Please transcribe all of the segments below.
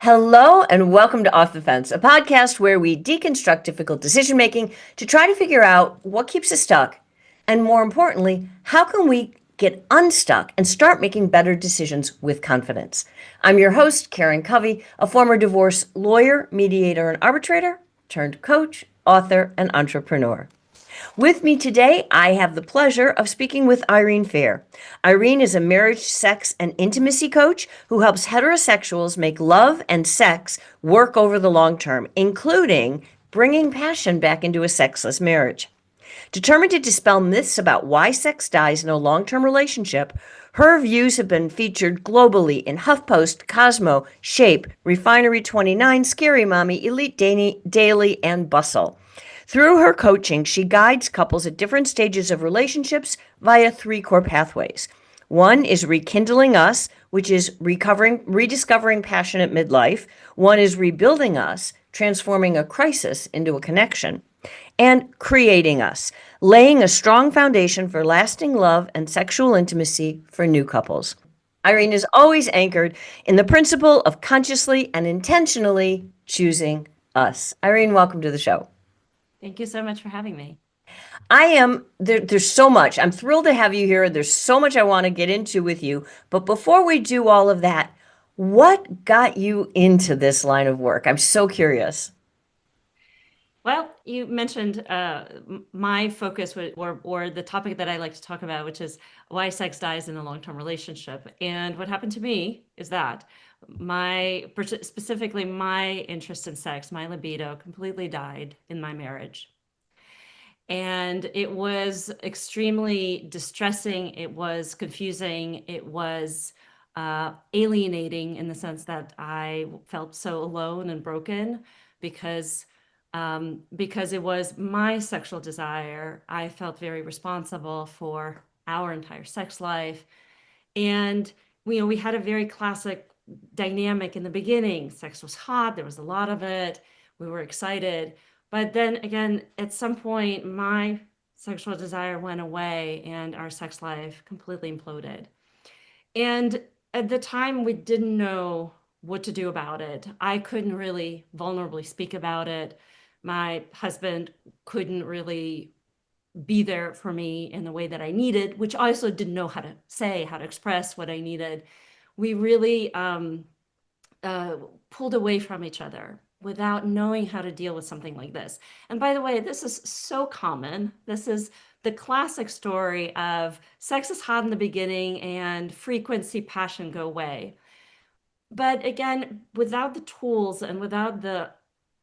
Hello and welcome to Off the Fence, a podcast where we deconstruct difficult decision making to try to figure out what keeps us stuck, and more importantly, how can we get unstuck and start making better decisions with confidence. I'm your host, Karen Covey, a former divorce lawyer, mediator, and arbitrator, turned coach, author, and entrepreneur. With me today, I have the pleasure of speaking with Irene Fehr. Irene is a marriage, sex, and intimacy coach who helps heterosexuals make love and sex work over the long term, including bringing passion back into a sexless marriage. Determined to dispel myths about why sex dies in a long term relationship, her views have been featured globally in HuffPost, Cosmo, Shape, Refinery 29, Scary Mommy, Elite Daily, and Bustle. Through her coaching, she guides couples at different stages of relationships via three core pathways. One is Rekindling Us, which is rediscovering passion at midlife. One is Rebuilding Us, transforming a crisis into a connection. And Creating Us, laying a strong foundation for lasting love and sexual intimacy for new couples. Irene is always anchored in the principle of consciously and intentionally choosing us. Irene, welcome to the show. Thank you so much for having me. There's so much. I'm thrilled to have you here. There's so much I want to get into with you. But before we do all of that, what got you into this line of work? I'm so curious. Well, you mentioned my focus or the topic that I like to talk about, which is why sex dies in a long-term relationship. And what happened to me is that specifically my interest in sex, my libido completely died in my marriage. And it was extremely distressing. It was confusing. It was alienating in the sense that I felt so alone and broken because because it was my sexual desire. I felt very responsible for our entire sex life. And we had a very classic dynamic in the beginning. Sex was hot, there was a lot of it. We were excited. But then again, at some point, my sexual desire went away and our sex life completely imploded. And at the time, we didn't know what to do about it. I couldn't really vulnerably speak about it. My husband couldn't really be there for me in the way that I needed, which I also didn't know how to say, how to express what I needed. We really uh, pulled away from each other without knowing how to deal with something like this. And by the way, this is so common. This is the classic story of sex is hot in the beginning and frequency, passion go away. But again, without the tools and without the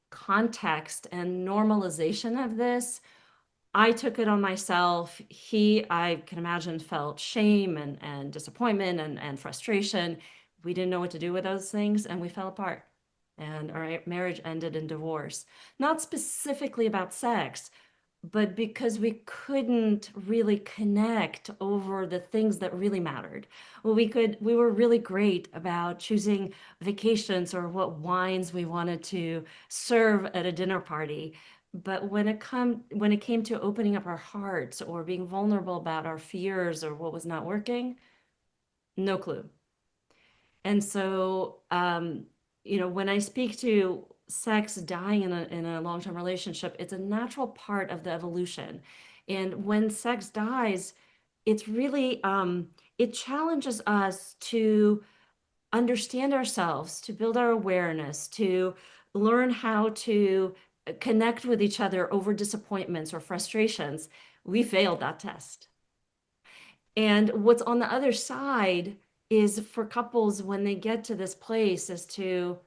context and normalization of this, I took it on myself. I can imagine, felt shame and disappointment and frustration. We didn't know what to do with those things, and we fell apart. And our marriage ended in divorce. Not specifically about sex, but because we couldn't really connect over the things that really mattered. Well, we were really great about choosing vacations or what wines we wanted to serve at a dinner party. But when it came to opening up our hearts or being vulnerable about our fears or what was not working, no clue. And so, when I speak to sex dying in a long-term relationship, it's a natural part of the evolution. And when sex dies, it's really, it challenges us to understand ourselves, to build our awareness, to learn how to connect with each other over disappointments or frustrations. We failed that test. And what's on the other side is for couples when they get to this place is to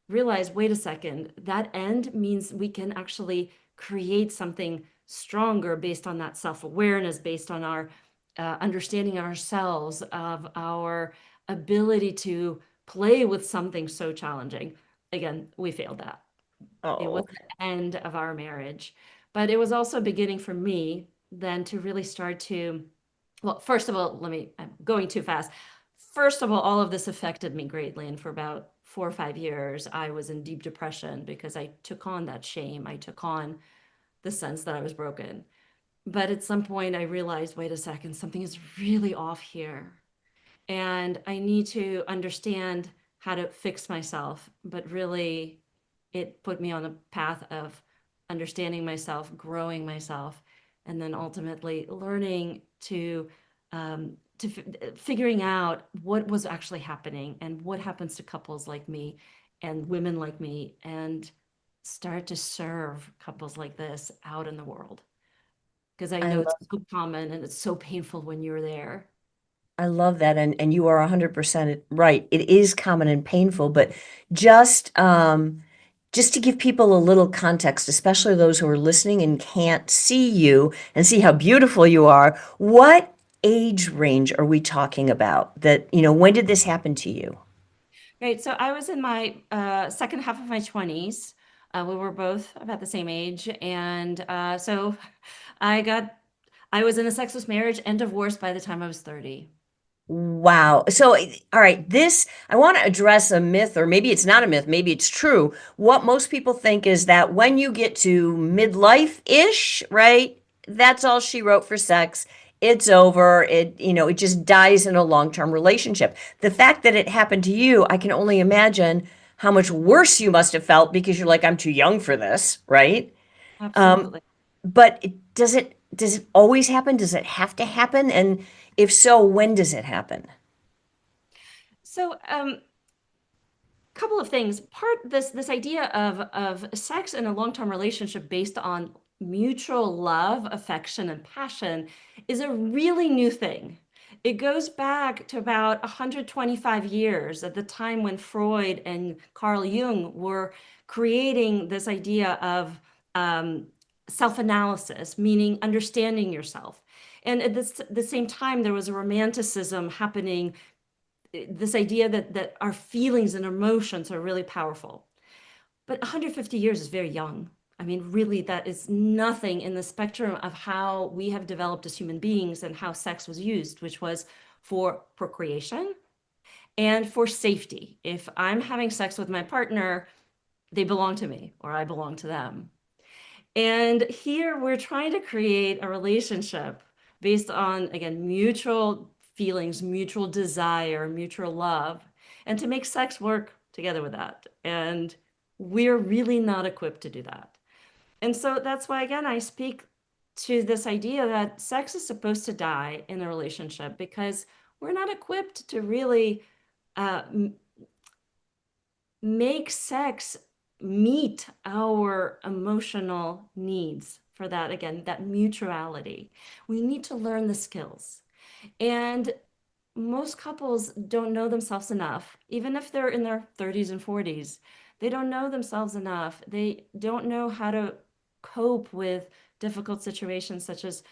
realize, wait a second, that end means we can actually create something stronger based on that self-awareness, based on our understanding of ourselves, of our ability to play with something so challenging. Again, we failed that. It was Oh, the end of our marriage. But it was also a beginning for me then to really start to, well, first of all, I'm going too fast. First of all of this affected me greatly. And for about 4 or 5 years, I was in deep depression because I took on that shame. I took on the sense that I was broken. But at some point, I realized, wait a second, something is really off here. And I need to understand how to fix myself, but really it put me on a path of understanding myself, growing myself, and then ultimately learning figuring out what was actually happening and what happens to couples like me and women like me, and start to serve couples like this out in the world, because I I know it's love so common and it's so painful when you're there. I love that, and you are 100% right. It is common and painful, but just just to give people a little context, especially those who are listening and can't see you and see how beautiful you are, what age range are we talking about? That, when did this happen to you? Right. So I was in my second half of my 20s. We were both about the same age. And so I got, I was in a sexless marriage and divorced by the time I was 30. Wow. So, all right, I want to address a myth, or maybe it's not a myth, maybe it's true. What most people think is that when you get to midlife-ish, right, that's all she wrote for sex. It's over. It just dies in a long-term relationship. The fact that it happened to you, I can only imagine how much worse you must have felt because you're like, I'm too young for this, right? Absolutely. But does it always happen? Does it have to happen? And if so, when does it happen? So couple of things. This idea of sex in a long-term relationship based on mutual love, affection, and passion is a really new thing. It goes back to about 125 years, at the time when Freud and Carl Jung were creating this idea of self-analysis, meaning understanding yourself. And at the same time, there was a romanticism happening, this idea that our feelings and emotions are really powerful. But 150 years is very young. I mean, really, that is nothing in the spectrum of how we have developed as human beings and how sex was used, which was for procreation and for safety. If I'm having sex with my partner, they belong to me or I belong to them. And here we're trying to create a relationship based on, again, mutual feelings, mutual desire, mutual love, and to make sex work together with that. And we're really not equipped to do that. And so that's why, again, I speak to this idea that sex is supposed to die in a relationship, because we're not equipped to really uh, make sex meet our emotional needs, for that, again, that mutuality. We need to learn the skills. And most couples don't know themselves enough, even if they're in their 30s and 40s. They don't know themselves enough. They don't know how to cope with difficult situations such as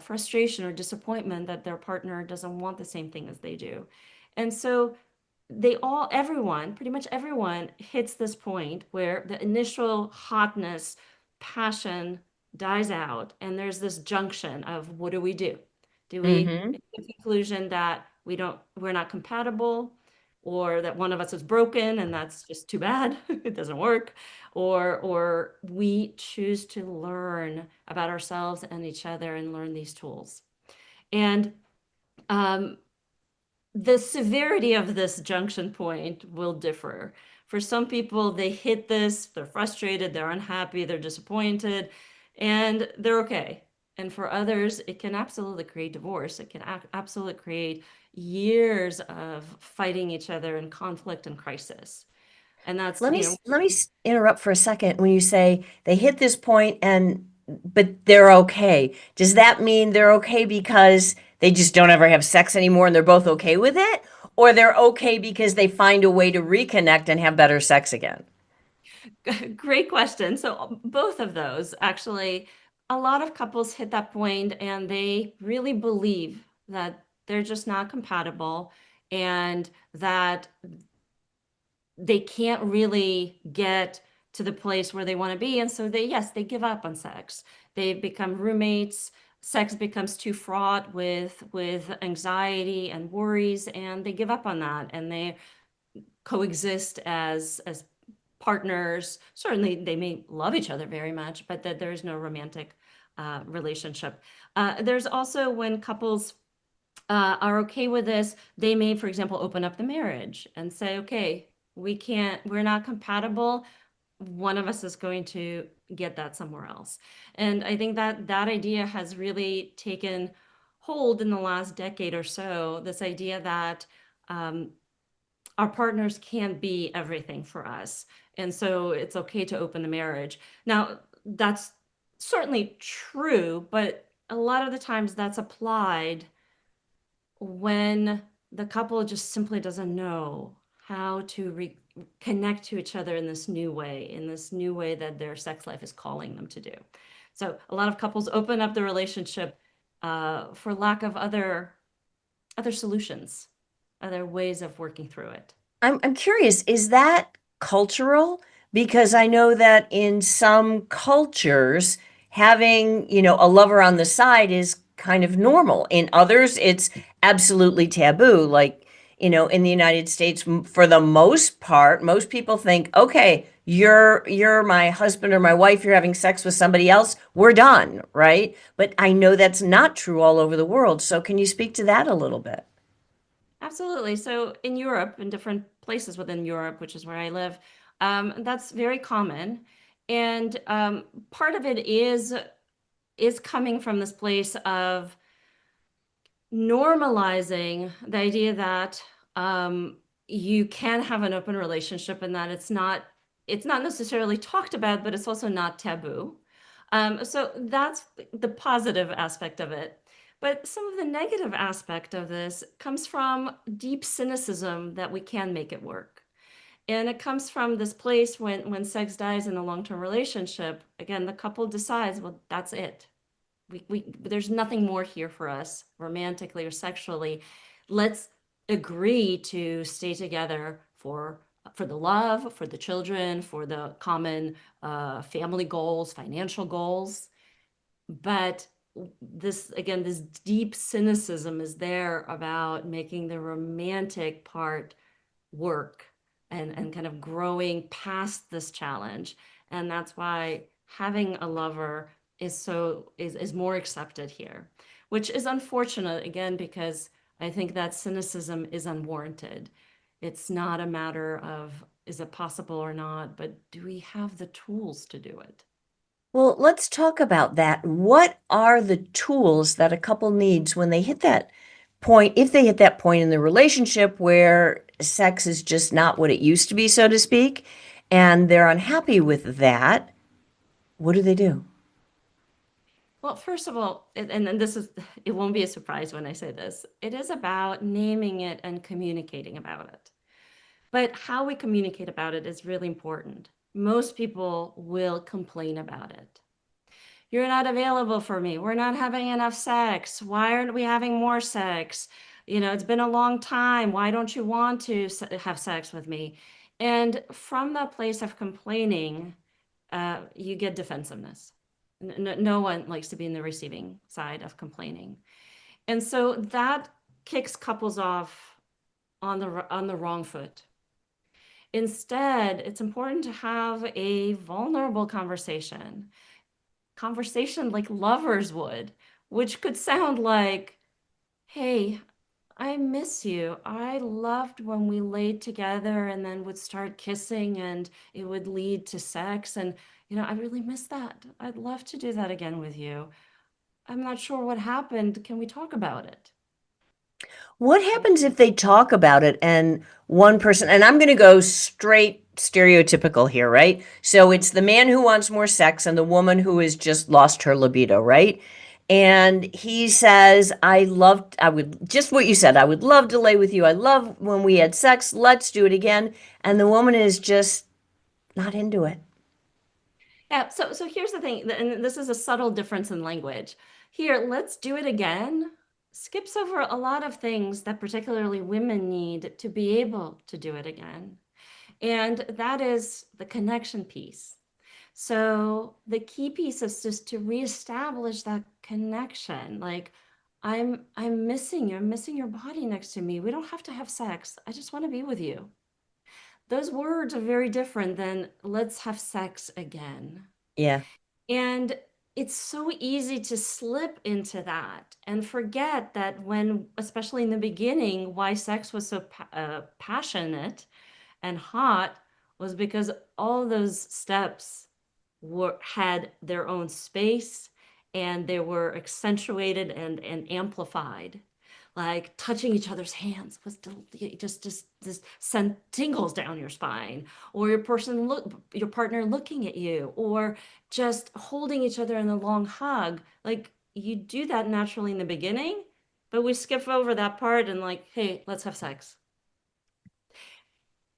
frustration or disappointment that their partner doesn't want the same thing as they do. And so everyone, pretty much everyone hits this point where the initial hotness, passion dies out, and there's this junction of what do we do? Do we Mm-hmm. make the conclusion that we're not compatible, or that one of us is broken and that's just too bad, it doesn't work, or we choose to learn about ourselves and each other and learn these tools. And um, the severity of this junction point will differ. For some people, they hit this, they're frustrated, they're unhappy, they're disappointed, and they're okay. And for others, it can absolutely create divorce. It can absolutely create years of fighting each other in conflict and crisis. And that's, Let me interrupt for a second. When you say they hit this point but they're okay, does that mean they're okay because they just don't ever have sex anymore and they're both okay with it? Or they're okay because they find a way to reconnect and have better sex again? great question. So both of those, actually, a lot of couples hit that point and they really believe that they're just not compatible, and that they can't really get to the place where they want to be. And so yes, they give up on sex. They become roommates. Sex becomes too fraught with anxiety and worries, and they give up on that, and they coexist as partners. Certainly, they may love each other very much, but that there is no romantic relationship. There's also when couples are okay with this, they may, for example, open up the marriage and say, okay, we're not compatible. One of us is going to get that somewhere else. And I think that that idea has really taken hold in the last decade or so. This idea that um, our partners can't be everything for us. And so it's okay to open the marriage. Now, that's certainly true, but a lot of the times that's applied when the couple just simply doesn't know how to connect to each other in this new way that their sex life is calling them to do. So a lot of couples open up the relationship for lack of other solutions, other ways of working through it. I'm curious, is that cultural? Because I know that in some cultures, having, a lover on the side is kind of normal. In others, it's absolutely taboo. Like, in the United States, for the most part, most people think, okay, you're my husband or my wife, you're having sex with somebody else, we're done, right? But I know that's not true all over the world. So can you speak to that a little bit? Absolutely. So in Europe, in different places within Europe, which is where I live, that's very common. And part of it is coming from this place of normalizing the idea that you can have an open relationship and that it's not necessarily talked about, but it's also not taboo. So that's the positive aspect of it. But some of the negative aspect of this comes from deep cynicism that we can make it work. And it comes from this place when sex dies in a long-term relationship, again, the couple decides, well, that's it. There's nothing more here for us romantically or sexually. Let's agree to stay together for the love, for the children, for the common family goals, financial goals. But this, again, this deep cynicism is there about making the romantic part work and kind of growing past this challenge. And that's why having a lover is more accepted here, which is unfortunate again, because I think that cynicism is unwarranted. It's not a matter of is it possible or not, but do we have the tools to do it? Well, let's talk about that. What are the tools that a couple needs when they hit that point, if they hit that point in the relationship where sex is just not what it used to be, so to speak, and they're unhappy with that? What do they do? Well, first of all, and this is, it won't be a surprise when I say this, it is about naming it and communicating about it. But how we communicate about it is really important. Most people will complain about it. You're not available for me. We're not having enough sex. Why aren't we having more sex? It's been a long time. Why don't you want to have sex with me? And from that place of complaining, you get defensiveness. No one likes to be in the receiving side of complaining. And so that kicks couples off on the wrong foot. Instead, it's important to have a vulnerable conversation like lovers would, which could sound like, hey, I miss you. I loved when we laid together and then would start kissing and it would lead to sex. And, I really miss that. I'd love to do that again with you. I'm not sure what happened. Can we talk about it? What happens if they talk about it and one person, and I'm going to go straight stereotypical here, right? So it's the man who wants more sex and the woman who has just lost her libido, right? And he says, I would, just what you said, I would love to lay with you. I love when we had sex. Let's do it again. And the woman is just not into it. Yeah, so here's the thing, and this is a subtle difference in language. Here, let's do it again. Skips over a lot of things that particularly women need to be able to do it again. And that is the connection piece. So the key piece is just to reestablish that connection. Like, I'm missing you. I'm missing your body next to me. We don't have to have sex. I just want to be with you. Those words are very different than let's have sex again. Yeah. And it's so easy to slip into that and forget that when, especially in the beginning, why sex was so passionate and hot was because all those steps had their own space, and they were accentuated and amplified. Like touching each other's hands was just sent tingles down your spine, or your partner looking at you, or just holding each other in a long hug. Like you do that naturally in the beginning, but we skip over that part and like, hey, let's have sex.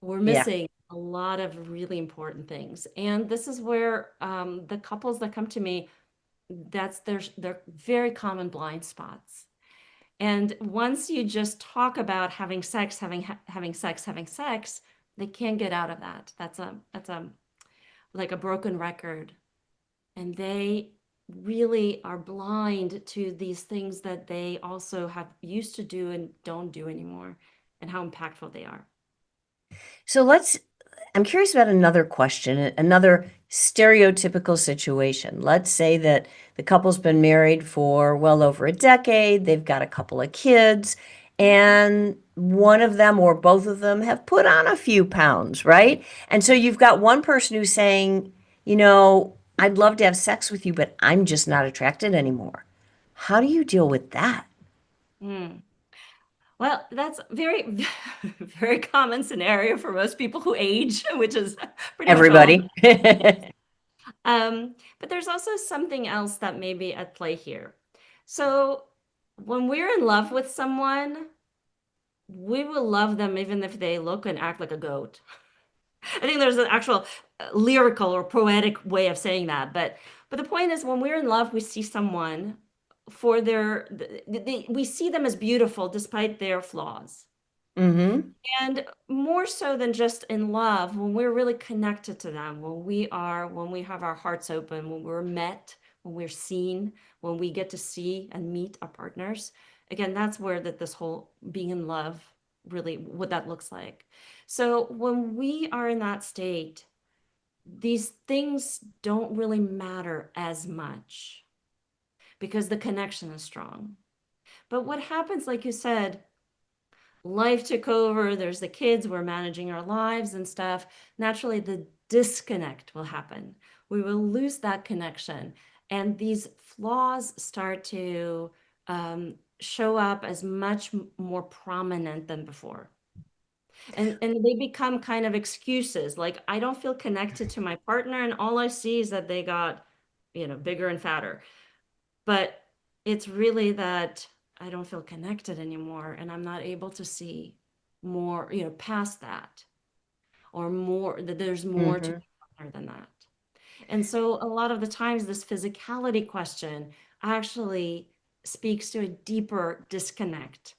We're Yeah. missing a lot of really important things. And this is where the couples that come to me, that's their very common blind spots. And once you just talk about having sex, having sex, they can't get out of that. That's a like a broken record. And they really are blind to these things that they also have used to do and don't do anymore, and how impactful they are. So I'm curious about another question, another stereotypical situation. Let's say that the couple's been married for well over a decade, they've got a couple of kids, and one of them or both of them have put on a few pounds, right? And so you've got one person who's saying, I'd love to have sex with you, but I'm just not attracted anymore. How do you deal with that? Mm. Well, that's very, very common scenario for most people who age, which is pretty much all of Everybody. us. But there's also something else that may be at play here. So when we're in love with someone, we will love them even if they look and act like a goat. I think there's an actual lyrical or poetic way of saying that. But the point is, when we're in love, we see someone for we see them as beautiful despite their flaws. Mm-hmm. And more so than just in love, when we're really connected to them, when we have our hearts open, when we're met, when we're seen, when we get to see and meet our partners, again, that's where this whole being in love, really what that looks like. So when we are in that state, these things don't really matter as much because the connection is strong. But what happens, like you said, life took over, there's the kids, we're managing our lives and stuff. Naturally, the disconnect will happen. We will lose that connection. And these flaws start to show up as much more prominent than before. And they become kind of excuses. Like, I don't feel connected to my partner, and all I see is that they got, bigger and fatter. But it's really that I don't feel connected anymore, and I'm not able to see more, past that, or more, that there's more to Mm-hmm. my partner than that. And so a lot of the times, this physicality question actually speaks to a deeper disconnect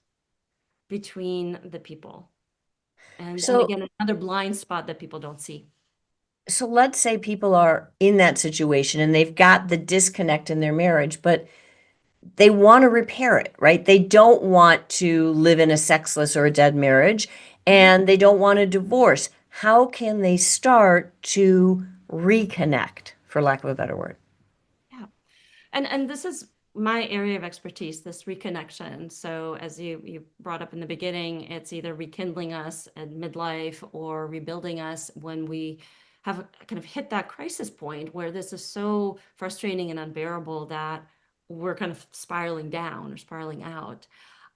between the people. And So again, another blind spot that people don't see. So let's say people are in that situation and they've got the disconnect in their marriage, but they want to repair it, right? They don't want to live in a sexless or a dead marriage, Mhm. and they don't want a divorce. How can they start to reconnect, for lack of a better word? Yeah. And this is my area of expertise, this reconnection. So as you brought up in the beginning, it's either rekindling us at midlife or rebuilding us when we have kind of hit that crisis point where this is so frustrating and unbearable that we're kind of spiraling down or spiraling out.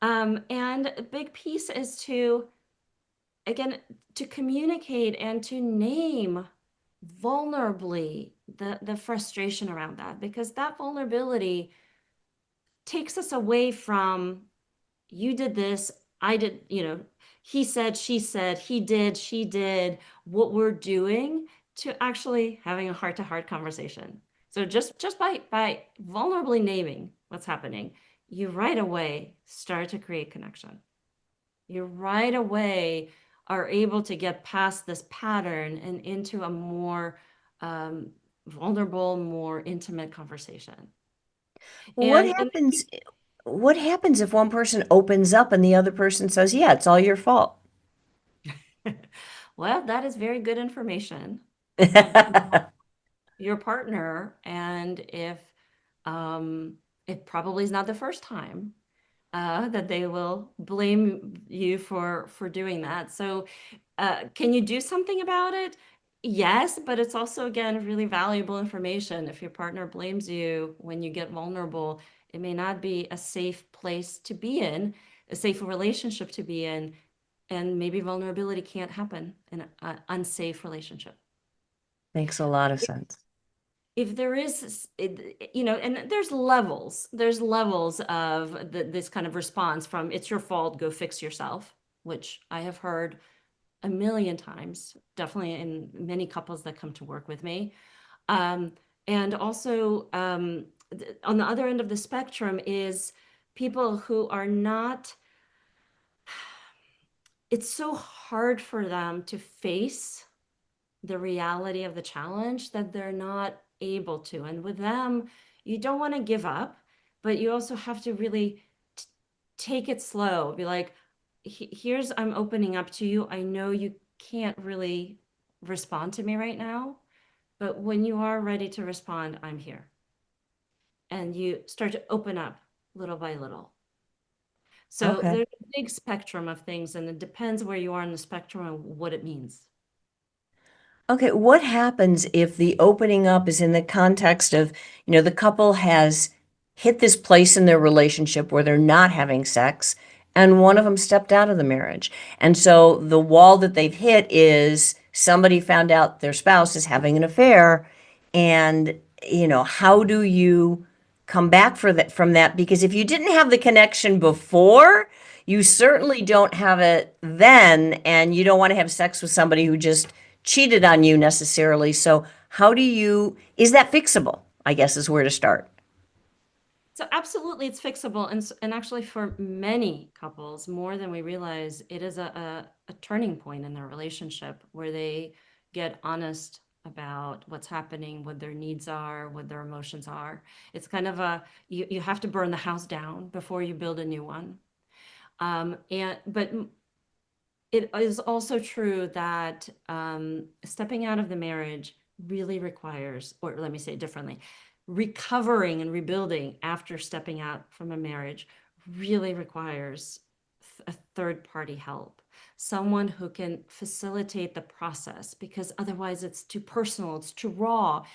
And a big piece is to, again, to communicate and to name vulnerably the frustration around that, because that vulnerability takes us away from you did this, I did, he said, she said, he did, she did, what we're doing, to actually having a heart-to-heart conversation. So just by vulnerably naming what's happening, you right away start to create connection. You right away are able to get past this pattern and into a more um, vulnerable, more intimate conversation. What And happens what happens if one person opens up and the other person says, "Yeah, it's all your fault?" well, that is very good information about your partner. And if It probably is not the first time that they will blame you for doing that. So, can you do something about it? Yes, but it's also, again, really valuable information. If your partner blames you when you get vulnerable, it may not be a safe place to be in, a safe relationship to be in, and maybe vulnerability can't happen in an unsafe relationship. Makes a lot of sense. If there is, and there's levels of this kind of response, from it's your fault, go fix yourself, which I have heard a million times, definitely in many couples that come to work with me. Um, and also, on the other end of the spectrum is people who are not, it's so hard for them to face the reality of the challenge that they're not able to. And with them, you don't want to give up, but you also have to really t- take it slow. Be like, Here's, I'm opening up to you. I know you can't really respond to me right now, but when you are ready to respond, I'm here." And you start to open up little by little. So Okay. there's a big spectrum of things, and it depends where you are in the spectrum and what it means. Okay, what happens if the opening up is in the context of, the couple has hit this place in their relationship where they're not having sex and one of them stepped out of the marriage. And so the wall that they've hit is somebody found out their spouse is having an affair and, how do you come back from that? Because if you didn't have the connection before, you certainly don't have it then, and you don't want to have sex with somebody who just cheated on you necessarily. So, is that fixable? I guess is where to start. So absolutely, it's fixable, and actually, for many couples, more than we realize, it is a turning point in their relationship where they get honest about what's happening, what their needs are, what their emotions are. It's kind of you have to burn the house down before you build a new one. And but it is also true that stepping out of the marriage really requires, or let me say it differently, recovering and rebuilding after stepping out from a marriage really requires a third party help, someone who can facilitate the process, because otherwise it's too personal, it's too raw.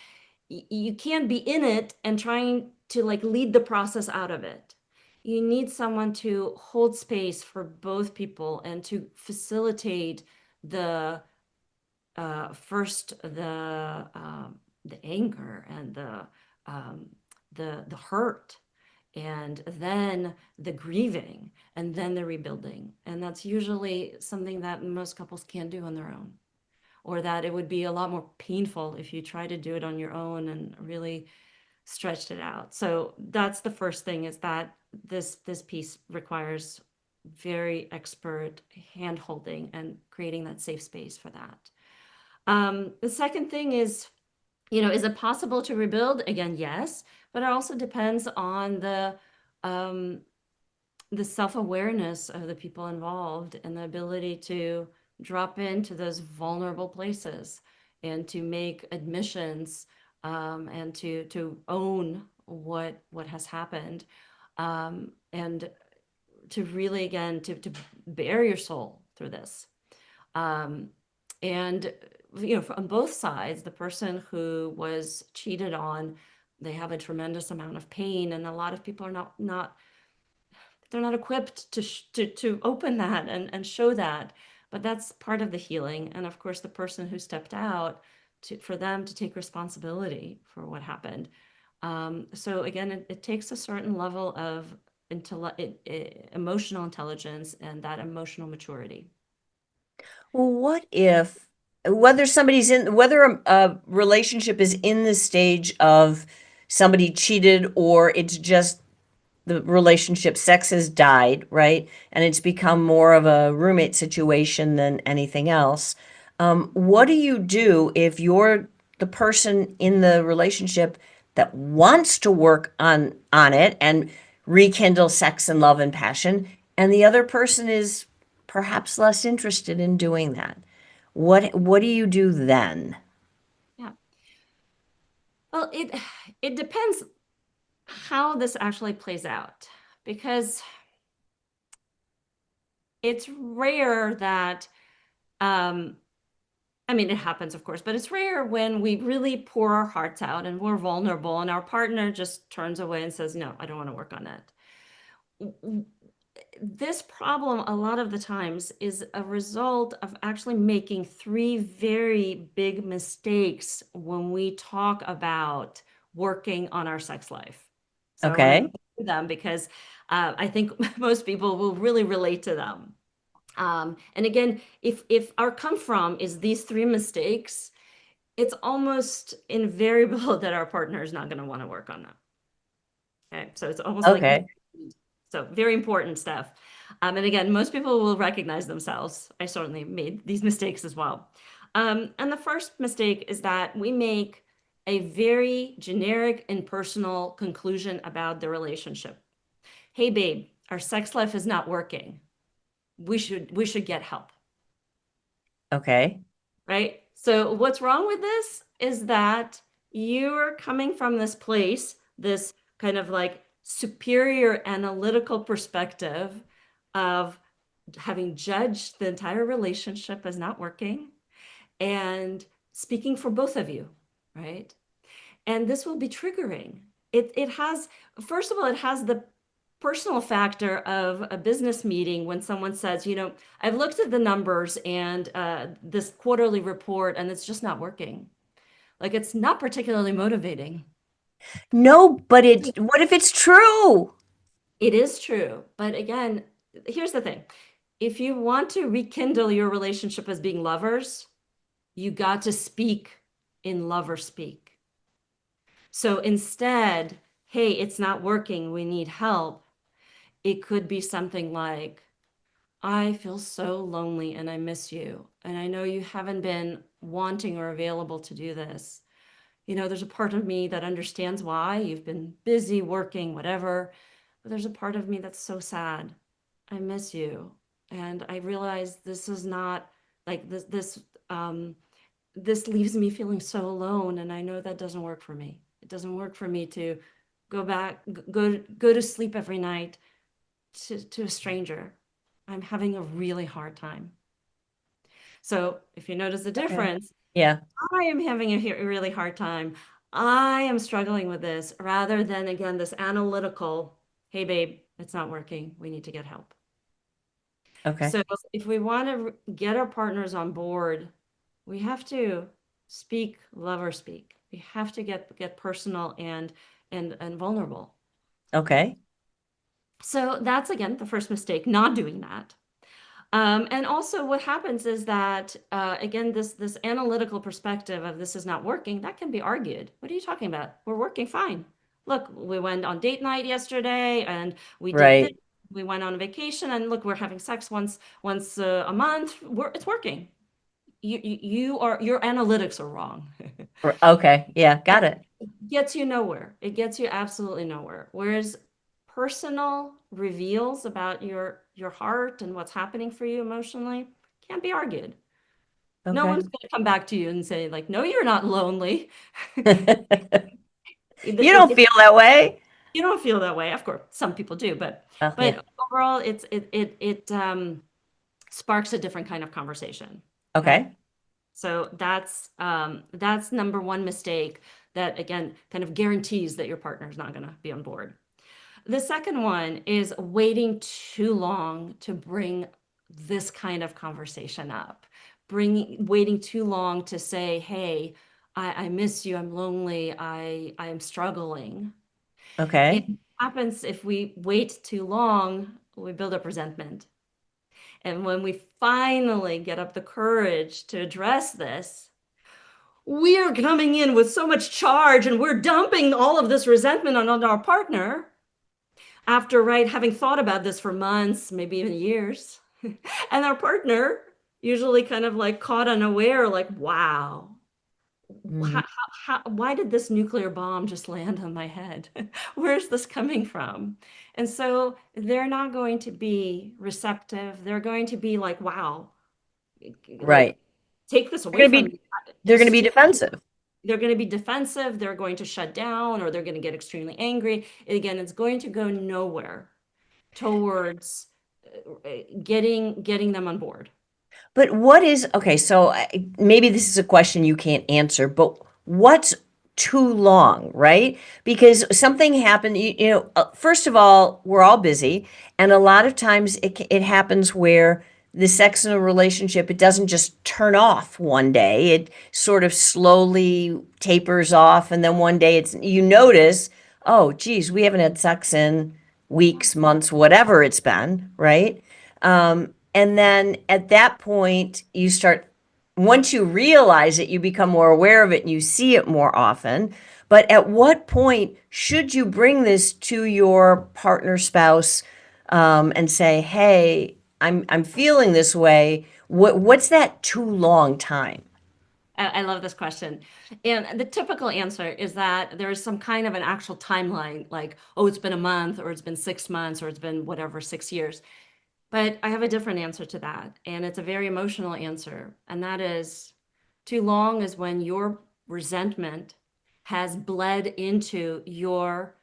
You can't be in it and trying to like lead the process out of it. You need someone to hold space for both people and to facilitate the first the anger and um, the hurt, and then the grieving, and then the rebuilding. And that's usually something that most couples can't do on their own, or that it would be a lot more painful if you try to do it on your own and really stretched it out. So that's the first thing, is that this piece requires very expert hand holding and creating that safe space for that. The second thing is, is it possible to rebuild? Again, yes, but it also depends on um, the self-awareness of the people involved and the ability to drop into those vulnerable places and to make admissions, and to own what has happened, and to really, again, to bare your soul through this. um, and on both sides, the person who was cheated on, they have a tremendous amount of pain, and a lot of people are not they're not equipped to open that and show that. But that's part of the healing. And of course, the person who stepped out, for them to take responsibility for what happened. So again, it takes a certain level of emotional intelligence and that emotional maturity. Well, what if, whether a relationship is in the stage of somebody cheated or it's just the relationship, sex has died, right? And it's become more of a roommate situation than anything else. What do you do if you're the person in the relationship that wants to work on it and rekindle sex and love and passion, and the other person is perhaps less interested in doing that? What do you do then? Yeah. Well, it depends. how this actually plays out, because it's rare that, um, I mean, it happens, of course, but it's rare when we really pour our hearts out and we're vulnerable and our partner just turns away and says, no, I don't want to work on that. This problem, a lot of the times, is a result of actually making three very big mistakes when we talk about working on our sex life. So I want to Okay. go through them because I think most people will really relate to them. And again, if our come from is these three mistakes, it's almost invariable that our partner is not going to want to work on them. Okay, so it's almost like Okay. so very important stuff. And again, most people will recognize themselves. I certainly made these mistakes as well. And the first mistake is that we make a very generic and personal conclusion about the relationship. Hey, babe, our sex life is not working. We should get help. Okay. Right? So what's wrong with this is that you're coming from this place, this kind of like superior analytical perspective of having judged the entire relationship as not working and speaking for both of you, right? And this will be triggering. It has, first of all, it has the personal factor of a business meeting when someone says, I've looked at the numbers and this quarterly report, and it's just not working. Like it's not particularly motivating. No, but what if it's true? It is true. But again, here's the thing. If you want to rekindle your relationship as being lovers, you got to speak in lover speak. So instead, hey, it's not working, we need help. It could be something like, I feel so lonely and I miss you. And I know you haven't been wanting or available to do this. There's a part of me that understands why you've been busy working, whatever. But there's a part of me that's so sad. I miss you. And I realize this is not like this leaves me feeling so alone. And I know that doesn't work for me. It doesn't work for me to go to sleep every night to a stranger. I'm having a really hard time. So if you notice the Okay. difference, Yeah. I am having a really hard time. I am struggling with this rather than, again, this analytical, hey, babe, it's not working. We need to get help. Okay. So if we want to get our partners on board, we have to speak lover speak. We have to get personal and vulnerable. Okay. So that's again the first mistake, not doing that. And also, what happens is that again, this analytical perspective of this is not working, that can be argued. What are you talking about? We're working fine. Look, we went on date night yesterday, and we did this. Right. We went on a vacation, and look, we're having sex once a month. It's working. Your analytics are wrong. Okay. Yeah. Got it. Gets you nowhere. It gets you absolutely nowhere. Whereas personal reveals about your heart and what's happening for you emotionally can't be argued. No Okay. one's going to come back to you and say like, "No, you're not lonely." You don't feel that way? You don't feel that way. Of course, some people do, but Oh, yeah. but overall, it sparks a different kind of conversation. Okay. Okay. So that's number one mistake that again kind of guarantees that your partner is not going to be on board. The second one is waiting too long to bring this kind of conversation up. Waiting too long to say, hey, I miss you, I'm lonely, I am struggling. It Okay. happens if we wait too long, we build up resentment. And when we finally get up the courage to address this, we are coming in with so much charge and we're dumping all of this resentment on our partner after, right, having thought about this for months, maybe even years. And our partner usually kind of like caught unaware, like, wow, Mm, why did this nuclear bomb just land on my head? Where's this coming from? And so they're not going to be receptive. They're going to be like, wow, like, right. take this away from me. They're gonna This be is defensive. they're going to be defensive, they're going to shut down, or they're going to get extremely angry. And again, it's going to go nowhere towards getting them on board. But what is, okay, so maybe this is a question you can't answer, but what's too long, right? Because something happened, first of all, we're all busy, and a lot of times it happens where the sex in a relationship, it doesn't just turn off one day. It sort of slowly tapers off, and then one day you notice, oh, geez, we haven't had sex in weeks, months, whatever it's been, right? And then at that point, once you realize it, you become more aware of it and you see it more often. But at what point should you bring this to your partner, spouse, and say, hey, I'm feeling this way. What's that too long time? I love this question. And the typical answer is that there is some kind of an actual timeline, like, oh, it's been a month, or it's been 6 months, or it's been whatever, 6 years. But I have a different answer to that. And it's a very emotional answer. And that is, too long is when your resentment has bled into your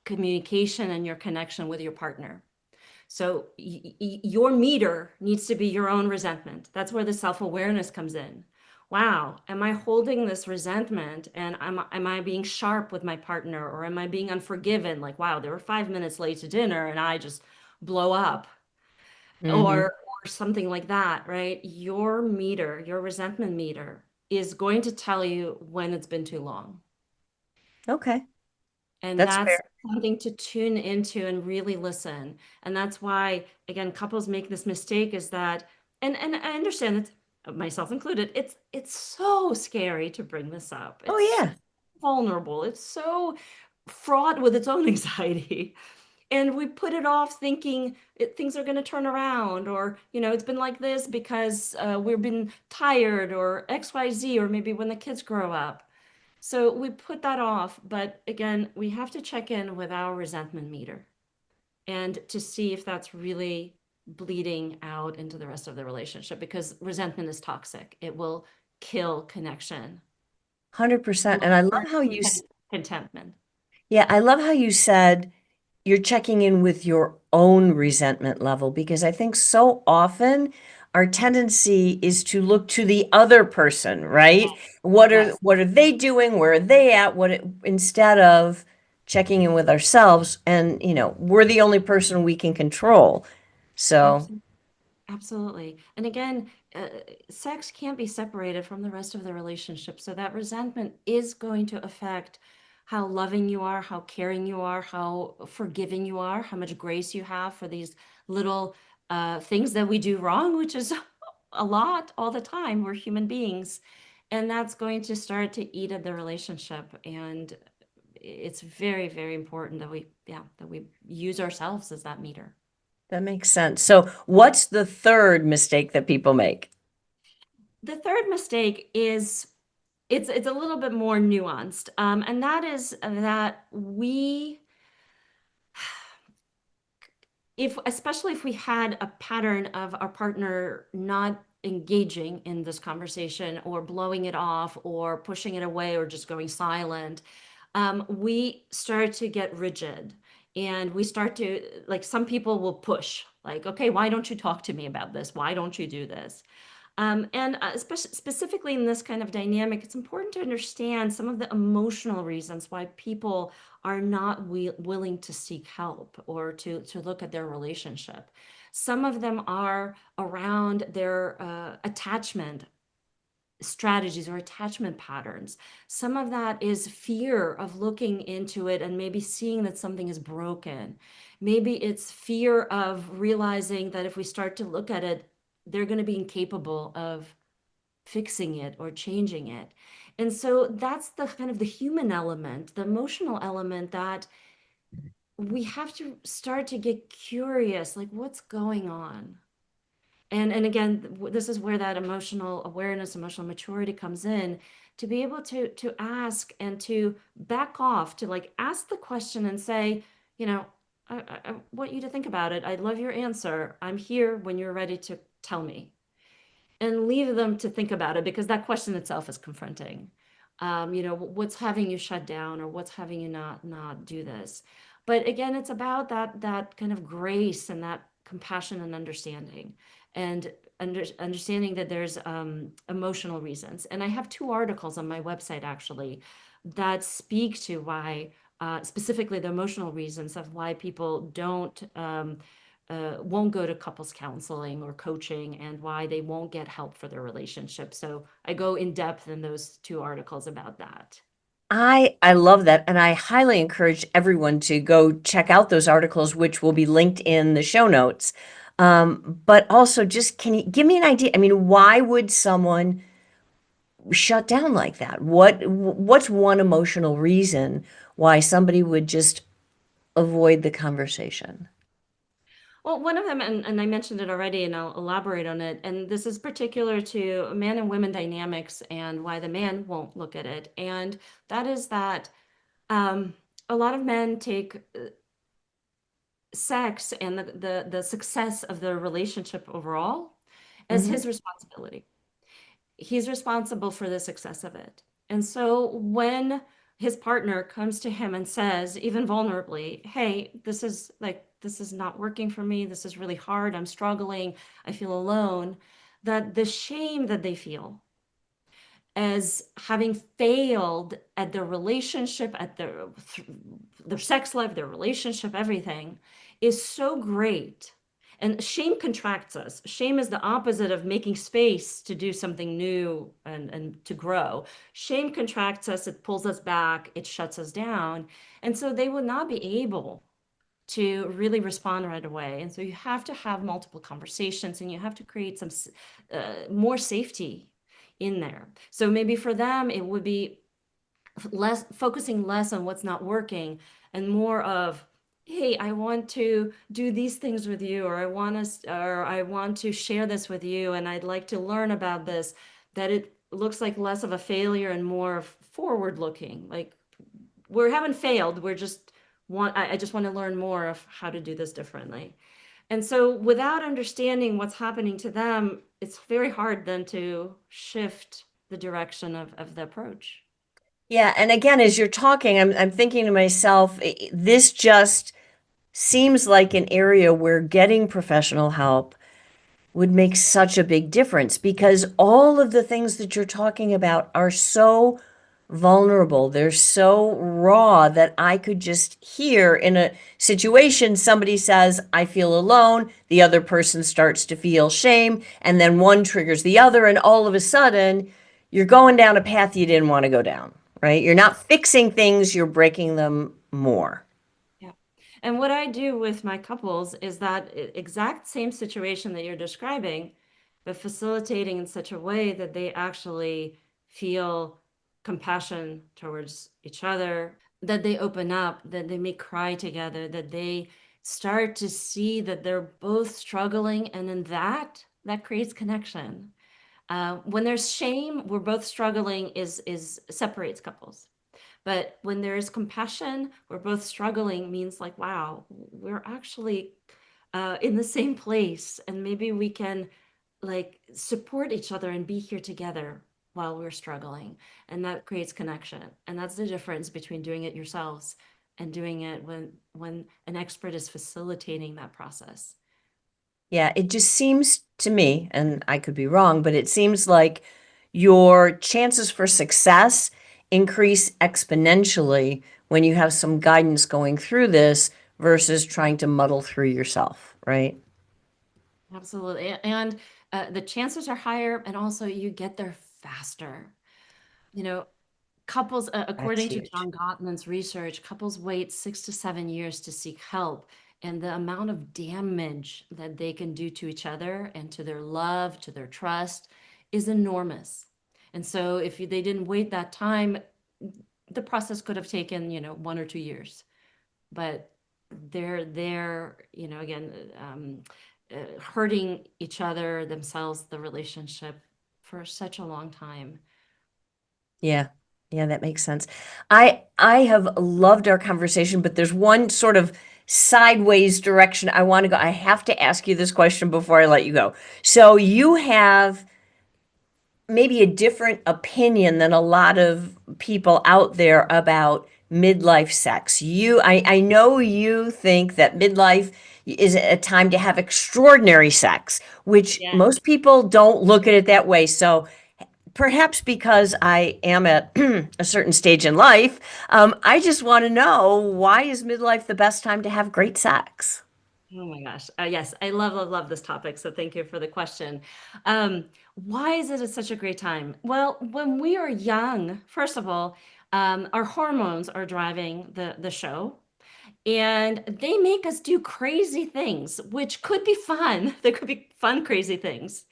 communication and your connection with your partner. So your meter needs to be your own resentment. That's where the self-awareness comes in. Wow, am I holding this resentment, and am I being sharp with my partner, or am I being unforgiven? Like, wow, they were 5 minutes late to dinner and I just blow up, Hmm. or something like that, right? Your meter, your resentment meter is going to tell you when it's been too long. Okay, And that's that's fair. something to tune into and really listen. And that's why, again, couples make this mistake is that, and I understand that, myself included, it's so scary to bring this up. Oh, It's so yeah. vulnerable. It's so fraught with its own anxiety. And we put it off thinking things are going to turn around, or, it's been like this because we've been tired, or XYZ, or maybe when the kids grow up. So we put that off, but again, we have to check in with our resentment meter and to see if that's really bleeding out into the rest of the relationship, because resentment is toxic. It will kill connection. It 100%. will And I love turn how contentment. yeah, I love how you said you're checking in with your own resentment level because I think so often our tendency is to look to the other person, right? Yes, What are they doing? Where are they at? Instead of checking in with ourselves and, we're the only person we can control. So, absolutely. Absolutely. And again, sex can't be separated from the rest of the relationship. So that resentment is going to affect how loving you are, how caring you are, how forgiving you are, how much grace you have for these little things that we do wrong, which is a lot all the time. We're human beings. And that's going to start to eat at the relationship. And it's very, very important that we use ourselves as that meter. that makes sense. So, what's the third mistake that people make? The third mistake is it's a little bit more nuanced, and that is that if especially if we had a pattern of our partner not engaging in this conversation, or blowing it off, or pushing it away, or just going silent, we start to get rigid, and we start to, like, some people will push, like, okay, why don't you talk to me about this? Why don't you do this? And specifically in this kind of dynamic, it's important to understand some of the emotional reasons why people are not willing to seek help, or to look at their relationship. Some of them are around their attachment strategies or attachment patterns. Some of that is fear of looking into it and maybe seeing that something is broken. Maybe it's fear of realizing that if we start to look at it, they're going to be incapable of fixing it or changing it. And so that's the kind of the human element, the emotional element, that we have to start to get curious, like, what's going on? And again, this is where that emotional awareness, emotional maturity comes in, to be able to ask and to back off, to, like, ask the question and say, you know, I want you to think about it. I love your answer. I'm here when you're ready to tell me. And leave them to think about it, because that question itself is confronting. What's having you shut down, or what's having you not do this. But again, it's about that kind of grace and that compassion and understanding, and understanding that there's emotional reasons. And I have two articles on my website actually that speak to why, specifically the emotional reasons of why people don't won't go to couples counseling or coaching, and why they won't get help for their relationship. So I go in depth in those two articles about that. I love that, and I highly encourage everyone to go check out those articles, which will be linked in the show notes. But also, just can you give me an idea? I mean, why would someone shut down like that? What's one emotional reason why somebody would just avoid the conversation? Well, one of them, and I mentioned it already, and I'll elaborate on it. And this is particular to man and women dynamics and why the man won't look at it. And that is that um, a lot of men take sex and the success of the relationship overall as Hmm. his responsibility. He's responsible for the success of it. And so when his partner comes to him and says, even vulnerably, hey, this is not working for me. This is really hard. I'm struggling. I feel alone. That the shame that they feel as having failed at their relationship, at their sex life, their relationship, everything is so great. And shame contracts us. Shame is the opposite of making space to do something new and to grow. Shame contracts us, it pulls us back, it shuts us down. And so they will not be able to really respond right away. And so you have to have multiple conversations, and you have to create some more safety in there. So maybe for them, it would be less focusing less on what's not working, and more of, hey, I want to do these things with you, or I want to share this with you, and I'd like to learn about this. That it looks like less of a failure and more of forward looking, like we haven't failed, we're just I just want to learn more of how to do this differently. And so without understanding what's happening to them, it's very hard then to shift the direction of the approach. Yeah, and again, as you're talking, I'm thinking to myself, this just seems like an area where getting professional help would make such a big difference, because all of the things that you're talking about are so vulnerable. They're so raw that I could just hear in a situation somebody says, I feel alone, the other person starts to feel shame, and then one triggers the other, and all of a sudden you're going down a path you didn't want to go down, right? You're not fixing things, you're breaking them more. Yeah. And what I do with my couples is that exact same situation that you're describing, but facilitating in such a way that they actually feel compassion towards each other, that they open up, that they may cry together, that they start to see that they're both struggling. And then that creates connection. When there's shame, we're both struggling is separates couples. But when there is compassion, we're both struggling means like, wow, we're actually in the same place, and maybe we can like support each other and be here together while we're struggling. And that creates connection. And that's the difference between doing it yourselves and doing it when an expert is facilitating that process. Yeah, it just seems to me, and I could be wrong, but it seems like your chances for success increase exponentially when you have some guidance going through this versus trying to muddle through yourself, right? Absolutely. And the chances are higher, and also you get there faster. You know, couples, That's according to huge. John Gottman's research, couples wait 6 to 7 years to seek help. And the amount of damage that they can do to each other and to their love, to their trust, is enormous. And so if they didn't wait that time, the process could have taken, 1 or 2 years. But they're, again, hurting each other, themselves, the relationship for such a long time. Yeah. Yeah, that makes sense. I have loved our conversation, but there's one sort of sideways direction I want to go. I have to ask you this question before I let you go. So you have maybe a different opinion than a lot of people out there about midlife sex. I know you think that midlife is a time to have extraordinary sex, which Yes. most people don't look at it that way. So perhaps because I am at a certain stage in life, I just want to know, why is midlife the best time to have great sex? Oh my gosh. Yes, I love, love, love this topic. So thank you for the question. Why is it such a great time? Well, when we are young, first of all, our hormones are driving the show, and they make us do crazy things, which could be fun. There could be fun, crazy things.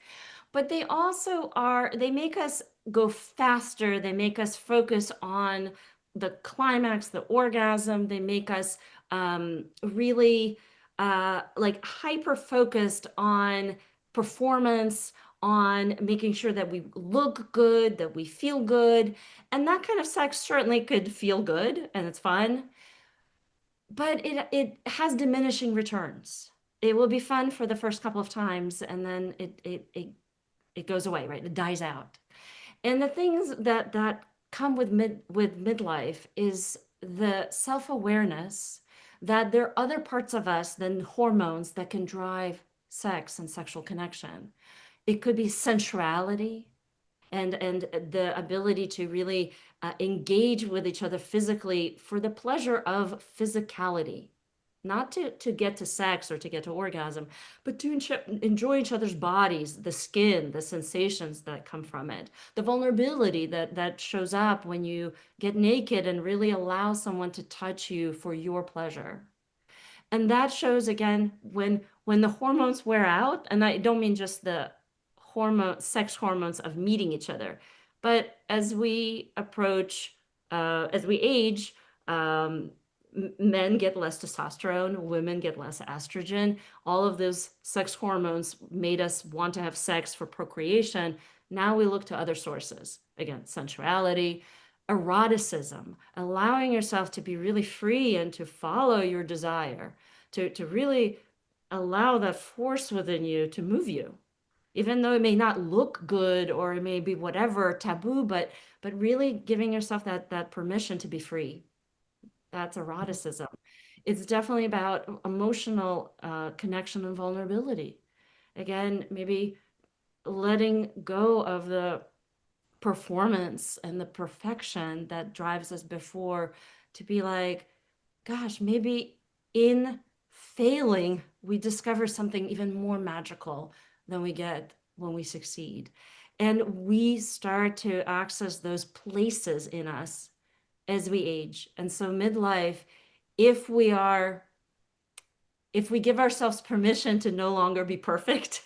But they also are, they make us go faster. They make us focus on the climax, the orgasm. They make us really like hyper focused on performance, on making sure that we look good, that we feel good. And that kind of sex certainly could feel good and it's fun, but it has diminishing returns. It will be fun for the first couple of times, and then it goes away, right? It dies out. And the things that come with midlife is the self-awareness that there are other parts of us than hormones that can drive sex and sexual connection. It could be sensuality and the ability to really engage with each other physically for the pleasure of physicality, not to get to sex or to get to orgasm, but to enjoy each other's bodies, the skin, the sensations that come from it, the vulnerability that shows up when you get naked and really allow someone to touch you for your pleasure. And that shows again when the hormones wear out, and I don't mean just the sex hormones of meeting each other, but as we approach, as we age, um, men get less testosterone, women get less estrogen. All of those sex hormones made us want to have sex for procreation. Now we look to other sources. Again, sensuality, eroticism, allowing yourself to be really free and to follow your desire, to really allow that force within you to move you, even though it may not look good or it may be whatever taboo, but really giving yourself that permission to be free. That's eroticism. It's definitely about emotional connection and vulnerability. Again, maybe letting go of the performance and the perfection that drives us before, to be like, gosh, maybe in failing, we discover something even more magical than we get when we succeed. And we start to access those places in us as we age. And so midlife, if we are if we give ourselves permission to no longer be perfect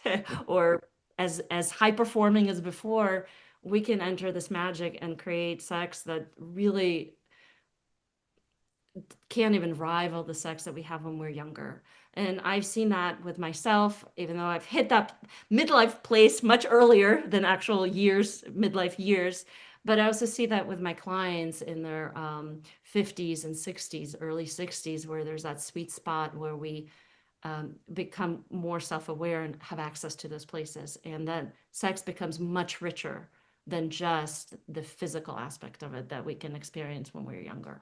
or as high performing as before, we can enter this magic and create sex that really can't even rival the sex that we have when we're younger. And I've seen that with myself, even though I've hit that midlife place much earlier than actual years, midlife years. But I also see that with my clients in their 50s and 60s, early 60s, where there's that sweet spot where we become more self-aware and have access to those places. And then sex becomes much richer than just the physical aspect of it that we can experience when we're younger.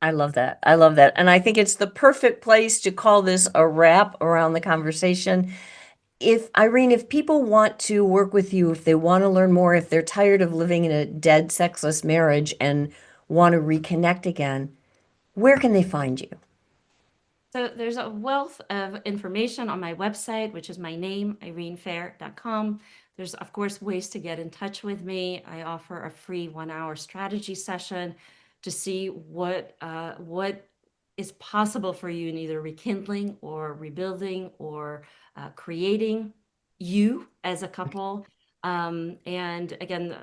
I love that. I love that. And I think it's the perfect place to call this a wrap around the conversation. If Irene, if people want to work with you, if they want to learn more, if they're tired of living in a dead, sexless marriage and want to reconnect again, where can they find you? So there's a wealth of information on my website, which is my name, irenefehr.com. There's, of course, ways to get in touch with me. I offer a free 1 hour strategy session to see what is possible for you in either rekindling or rebuilding or creating you as a couple. And again,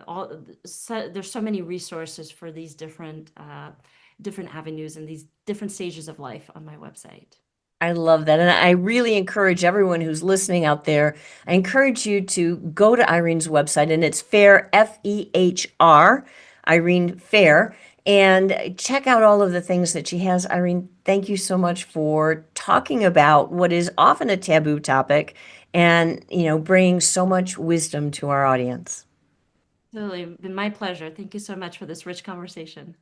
there's so many resources for these different avenues and these different stages of life on my website. I love that. And I really encourage everyone who's listening out there, I encourage you to go to Irene's website, and it's Fehr, Fehr, Irene Fehr, and check out all of the things that she has. Irene, thank you so much for talking about what is often a taboo topic and, bringing so much wisdom to our audience. Absolutely. Been my pleasure. Thank you so much for this rich conversation.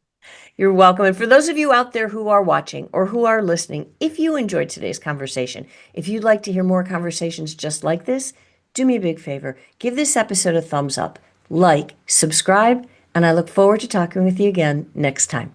You're welcome. And for those of you out there who are watching or who are listening, if you enjoyed today's conversation, if you'd like to hear more conversations just like this, do me a big favor. Give this episode a thumbs up, like, subscribe, and I look forward to talking with you again next time.